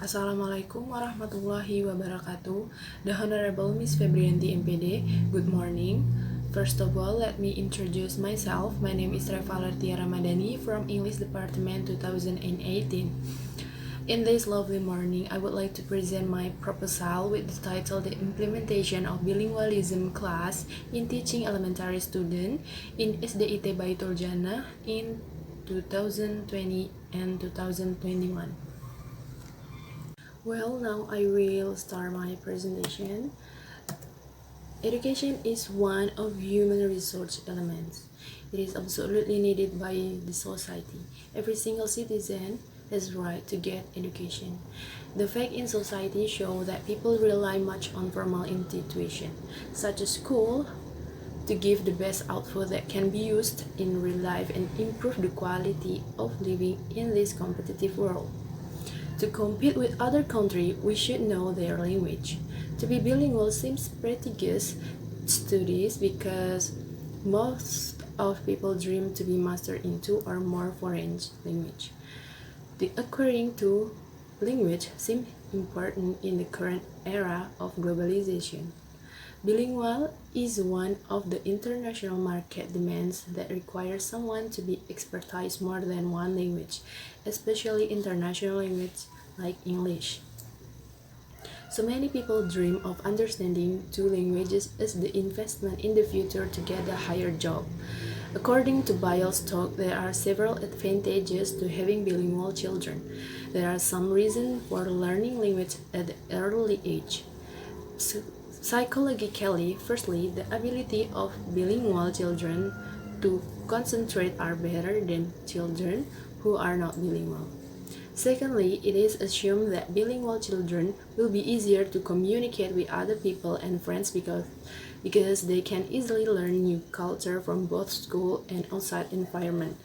Assalamualaikum warahmatullahi wabarakatuh. The Honorable Miss Febriyanti M.Pd. Good morning. First of all, let me introduce myself. My name is Reva Alertia from English Department 2018. In this lovely morning, I would like to present my proposal with the title The Implementation of Bilingualism Class in Teaching Elementary Students in SDIT Baitul Jannah in 2020 and 2021. Well, now I will start my presentation. Education is one of human resource elements. It is absolutely needed by the society. Every single citizen has right to get education. The facts in society show that people rely much on formal institutions, such as school, to give the best output that can be used in real life and improve the quality of living in this competitive world. To compete with other countries, we should know their language. To be bilingual seems prestigious studies because most of people dream to be master in two or more foreign language. The acquiring two language seems important in the current era of globalization. Bilingual is one of the international market demands that requires someone to be expertise more than one language, especially international language like English. So many people dream of understanding two languages as the investment in the future to get a higher job. According to BILINGUALISM, there are several advantages to having bilingual children. There are some reasons for learning language at the early age. Psychologically, firstly, the ability of bilingual children to concentrate are better than children who are not bilingual. Secondly, it is assumed that bilingual children will be easier to communicate with other people and friends because they can easily learn new culture from both school and outside environment.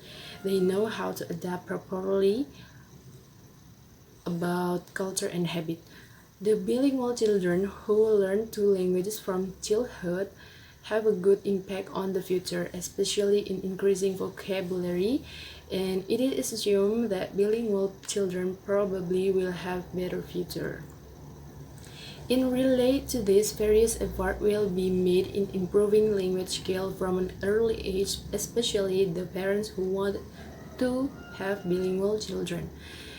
They know how to adapt properly about culture and habit. The bilingual children who learn two languages from childhood have a good impact on the future, especially in increasing vocabulary, and it is assumed that bilingual children probably will have better future. In relate to this, various efforts will be made in improving language skill from an early age, especially the parents who want to have bilingual children.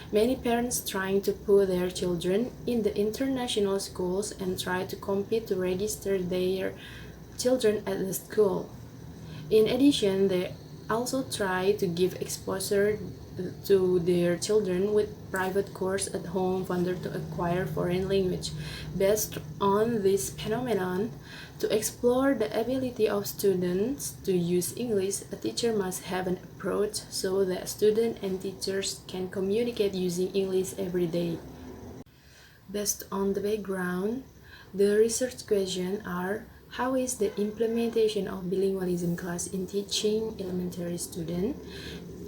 Many parents trying to put their children in the international schools and try to compete to register their children at the school. In addition, they also try to give exposure to their children with private course at home funded to acquire foreign language. Based on this phenomenon, to explore the ability of students to use English, a teacher must have an approach so that students and teachers can communicate using English every day. Based on the background, the research questions are: how is the implementation of bilingualism class in teaching elementary students?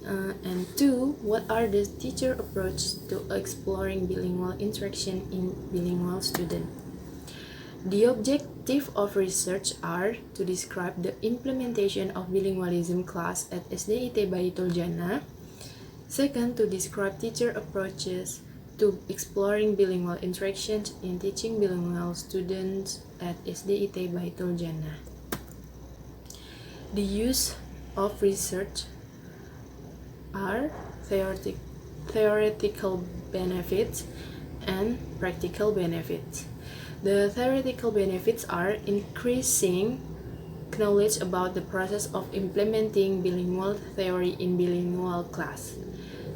And two, what are the teacher approach to exploring bilingual interaction in bilingual students? The objective of research are to describe the implementation of bilingualism class at SDIT Baitul Jannah. Second, to describe teacher approaches to exploring bilingual interactions in teaching bilingual students at SDIT Baitul Jannah. The use of research are theoretical benefits and practical benefits. The theoretical benefits are increasing knowledge about the process of implementing bilingual theory in bilingual class.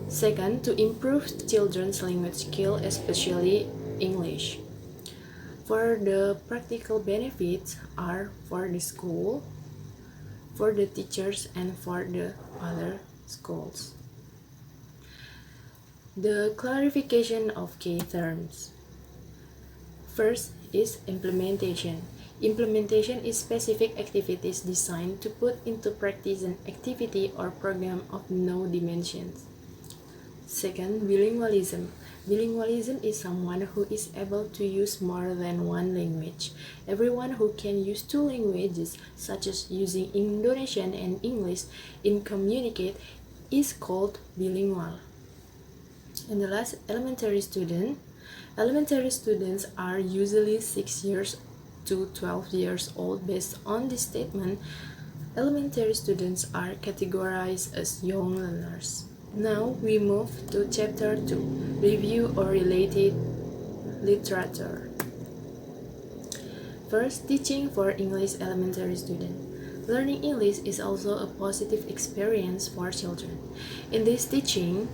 Second, to improve children's language skill, especially English. For the practical benefits are for the school, for the teachers, and for the other schools. The clarification of key terms. First is implementation. Implementation is specific activities designed to put into practice an activity or program of no dimensions. Second, bilingualism. Bilingualism is someone who is able to use more than one language. Everyone who can use two languages, such as using Indonesian and English, in communicate is called bilingual. And the last, elementary student. Elementary students are usually 6 years to 12 years old. Based on this statement, elementary students are categorized as young learners. Now we move to Chapter 2, Review or Related Literature. First, teaching for English elementary students. Learning English is also a positive experience for children. In this teaching,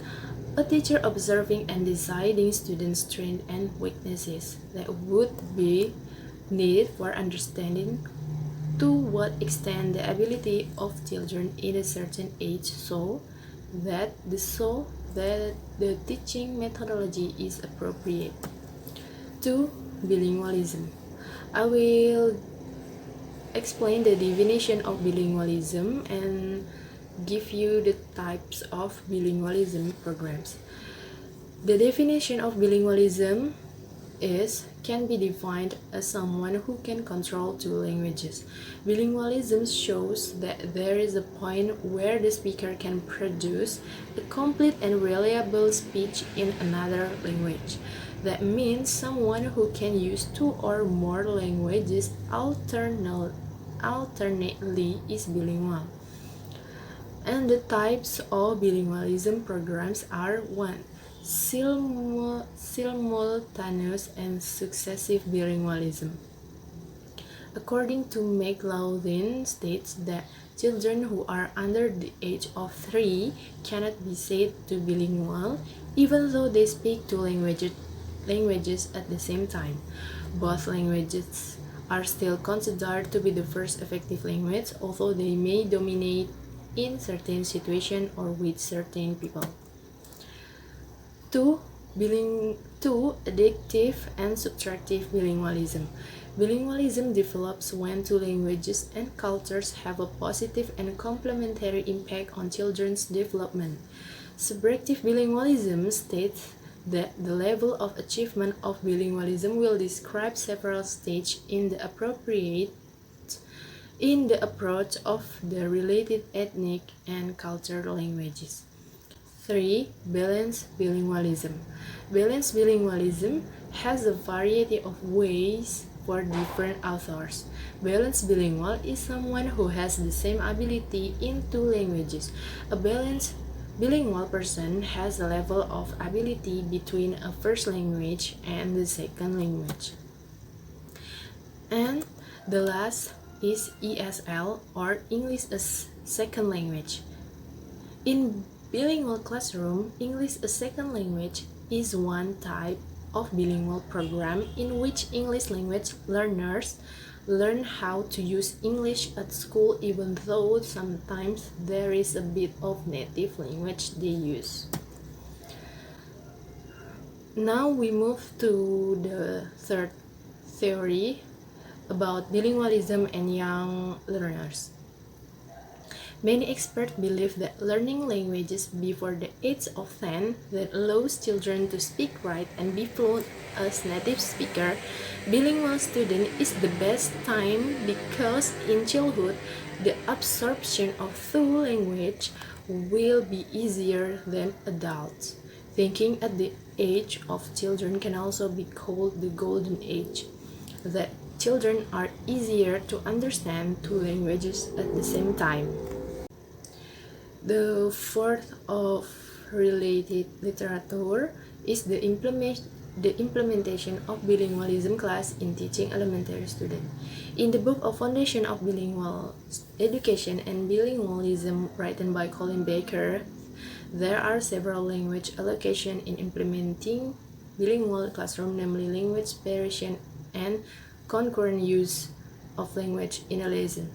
a teacher observing and deciding students' strengths and weaknesses that would be needed for understanding to what extent the ability of children in a certain age so that the teaching methodology is appropriate. 2. Bilingualism. I will explain the definition of bilingualism and give you the types of bilingualism programs. The definition of bilingualism can be defined as someone who can control two languages. Bilingualism shows that there is a point where the speaker can produce a complete and reliable speech in another language. That means someone who can use two or more languages alternately is bilingual. And the types of bilingualism programs are 1. Simultaneous and successive bilingualism. According to McLaughlin states that children who are under the age of 3 cannot be said to be bilingual even though they speak two languages at the same time. Both languages are still considered to be the first effective language, although they may dominate in certain situations or with certain people. 2. Additive and subtractive bilingualism. Bilingualism develops when two languages and cultures have a positive and complementary impact on children's development. Subtractive bilingualism states that the level of achievement of bilingualism will describe several stages in the approach of the related ethnic and cultural languages. 3. Balanced bilingualism. Balanced bilingualism has a variety of ways for different authors. Balanced bilingual is someone who has the same ability in two languages. A balanced bilingual person has a level of ability between a first language and the second language. And the last is ESL, or English as Second Language. In bilingual classroom, English as Second Language is one type of bilingual program in which English language learners learn how to use English at school even though sometimes there is a bit of native language they use. Now we move to the third theory about bilingualism and young learners. Many experts believe that learning languages before the age of 10 that allows children to speak right and be fluent as native speaker. Bilingual student is the best time because in childhood the absorption of two languages will be easier than adults. Thinking at the age of children can also be called the golden age, that children are easier to understand two languages at the same time. The fourth of related literature is the implementation of bilingualism class in teaching elementary students. In the book of Foundation of Bilingual Education and Bilingualism, written by Colin Baker, there are several language allocations in implementing bilingual classroom, namely language separation and concurrent use of language in a lesson.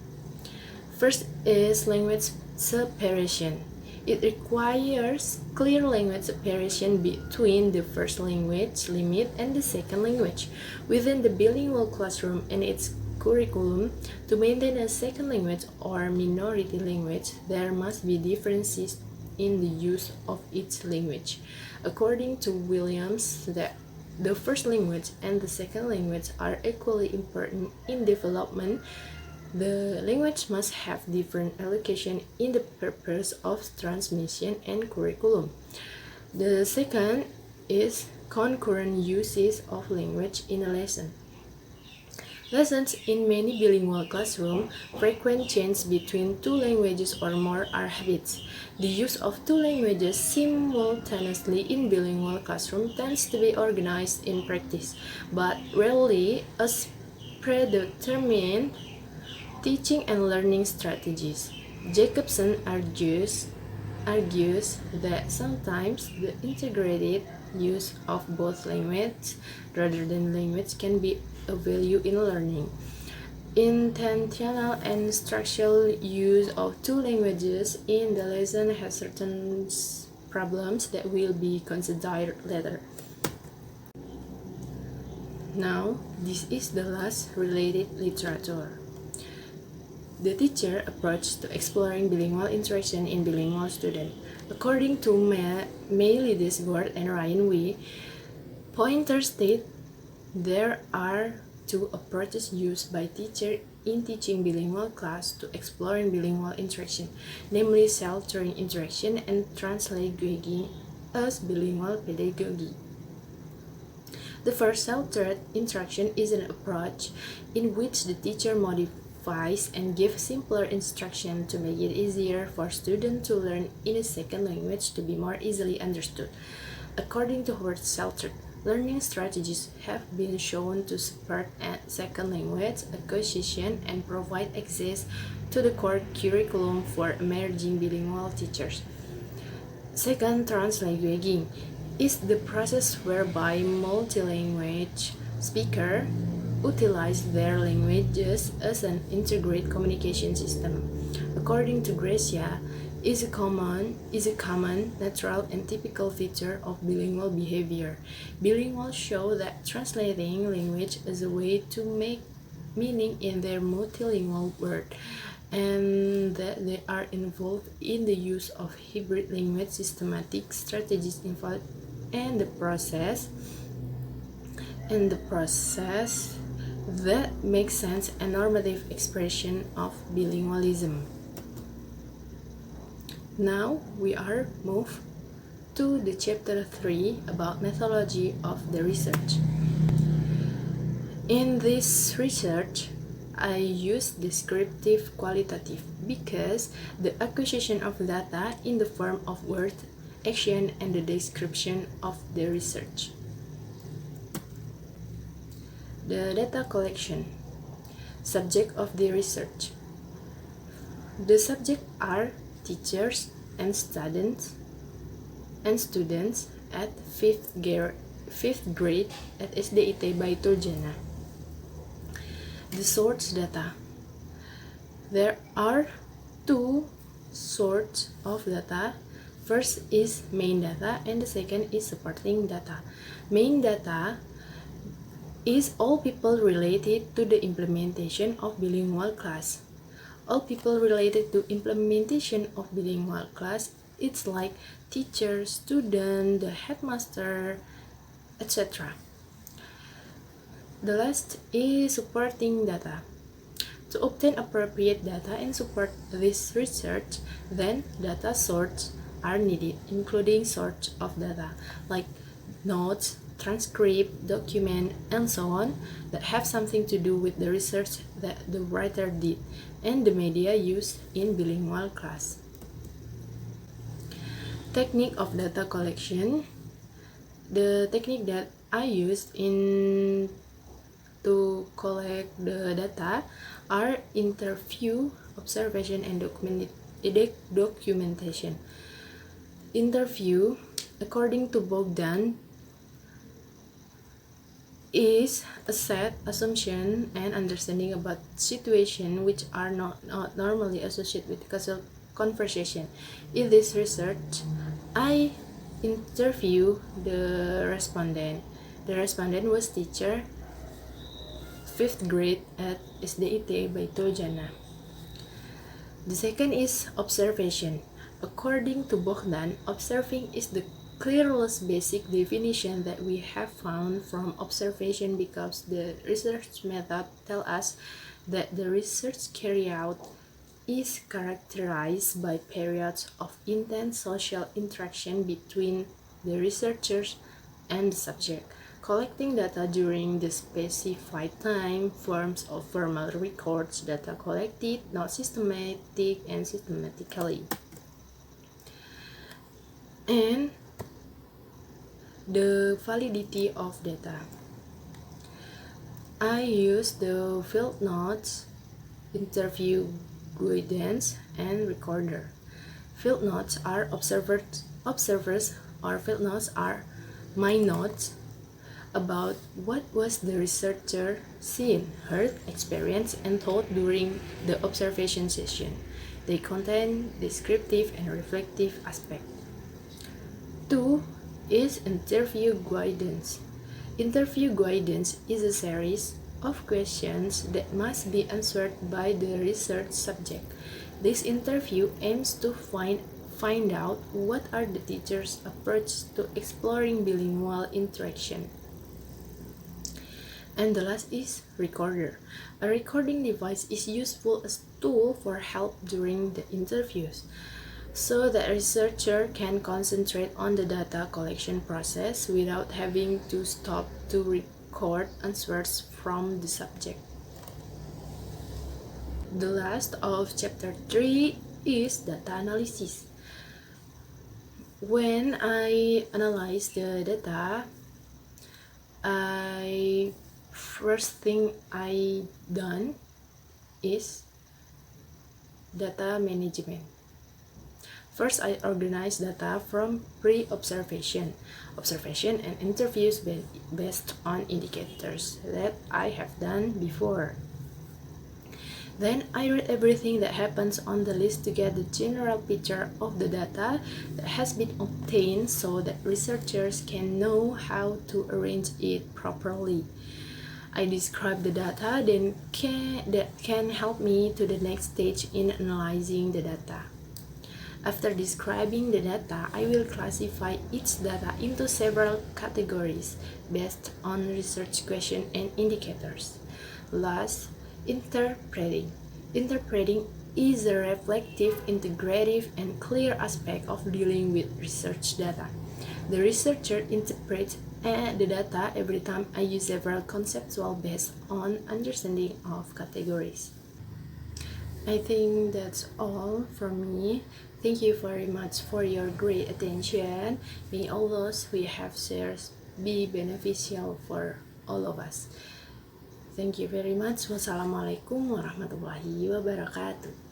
First is language separation. It requires clear language separation between the first language limit and the second language. Within the bilingual classroom and its curriculum, to maintain a second language or minority language, there must be differences in the use of each language. According to Williams, the first language and the second language are equally important in development. The language must have different allocation in the purpose of transmission and curriculum. The second is concurrent uses of language in a lesson. Lessons in many bilingual classrooms frequent change between two languages or more are habits. The use of two languages simultaneously in bilingual classroom tends to be organized in practice, but rarely as predetermined teaching and learning strategies. Jacobson argues that sometimes the integrated use of both language rather than language can be a value in learning. Intentional and structural use of two languages in the lesson has certain problems that will be considered later. Now, this is the last related literature. The teacher approach to exploring bilingual interaction in bilingual students. According to May Lidisgord and Ryan Wee, Pointer state there are two approaches used by teachers in teaching bilingual class to exploring bilingual interaction, namely self-tutoring interaction and translanguaging as bilingual pedagogy. The first self-tutored interaction is an approach in which the teacher modifies and gives simpler instruction to make it easier for students to learn in a second language to be more easily understood. According to Howard Salter, learning strategies have been shown to support second language acquisition and provide access to the core curriculum for emerging bilingual teachers. Second, translanguaging is the process whereby multilanguage speakers utilize their languages as an integrated communication system. According to Gracia, is a common, natural, and typical feature of bilingual behavior. Bilinguals show that translating language is a way to make meaning in their multilingual world, and that they are involved in the use of hybrid language systematic strategies involved and the process that makes sense and normative expression of bilingualism. Now we are moved to the chapter 3 about methodology of the research. In this research, I use descriptive qualitative because the acquisition of data in the form of word, action, and the description of the research. The data collection. Subject of the research. The subject are teachers and students at 5th grade at SDIT by Turjana. The source data. There are two sorts of data. First is main data and the second is supporting data. Main data is all people related to the implementation of bilingual class. All people related to implementation of bilingual class, it's like teacher, student, the headmaster, etc. The last is supporting data. To obtain appropriate data and support this research, then data sources are needed, including source of data like notes, transcript, document, and so on that have something to do with the research that the writer did and the media used in bilingual class. Technique of data collection. The technique that I used to collect the data are interview, observation, and documentation. Interview, according to Bogdan, is a set, assumption, and understanding about situation which are not normally associated with casual conversation. In this research, I interview the respondent. The respondent was teacher, 5th grade at SDIT by Turjana. The second is observation. According to Bogdan, observing is the clearest basic definition that we have found from observation because the research method tells us that the research carried out is characterized by periods of intense social interaction between the researchers and the subject. Collecting data during the specified time forms of formal records data collected, not systematic and systematically. And the validity of data. I use the field notes, interview guidance, and recorder. Field notes are observers or field notes are my notes about what was the researcher seen, heard, experienced, and told during the observation session. They contain descriptive and reflective aspects. 2 is interview guidance. Interview guidance is a series of questions that must be answered by the research subject. This interview aims to find out what are the teacher's approach to exploring bilingual interaction. And the last is recorder. A recording device is useful as a tool for help during the interviews, so that researcher can concentrate on the data collection process without having to stop to record answers from the subject. The last of chapter 3 is data analysis. When I analyze the data, first thing I done is data management. First, I organize data from pre-observation, observation, and interviews based on indicators that I have done before. Then I read everything that happens on the list to get the general picture of the data that has been obtained so that researchers can know how to arrange it properly. I describe the data that can help me to the next stage in analyzing the data. After describing the data, I will classify each data into several categories based on research questions and indicators. Last, interpreting. Interpreting is a reflective, integrative, and clear aspect of dealing with research data. The researcher interprets the data every time I use several conceptual based on understanding of categories. I think that's all from me. Thank you very much for your great attention. May all those we have shared be beneficial for all of us. Thank you very much. Wassalamualaikum warahmatullahi wabarakatuh.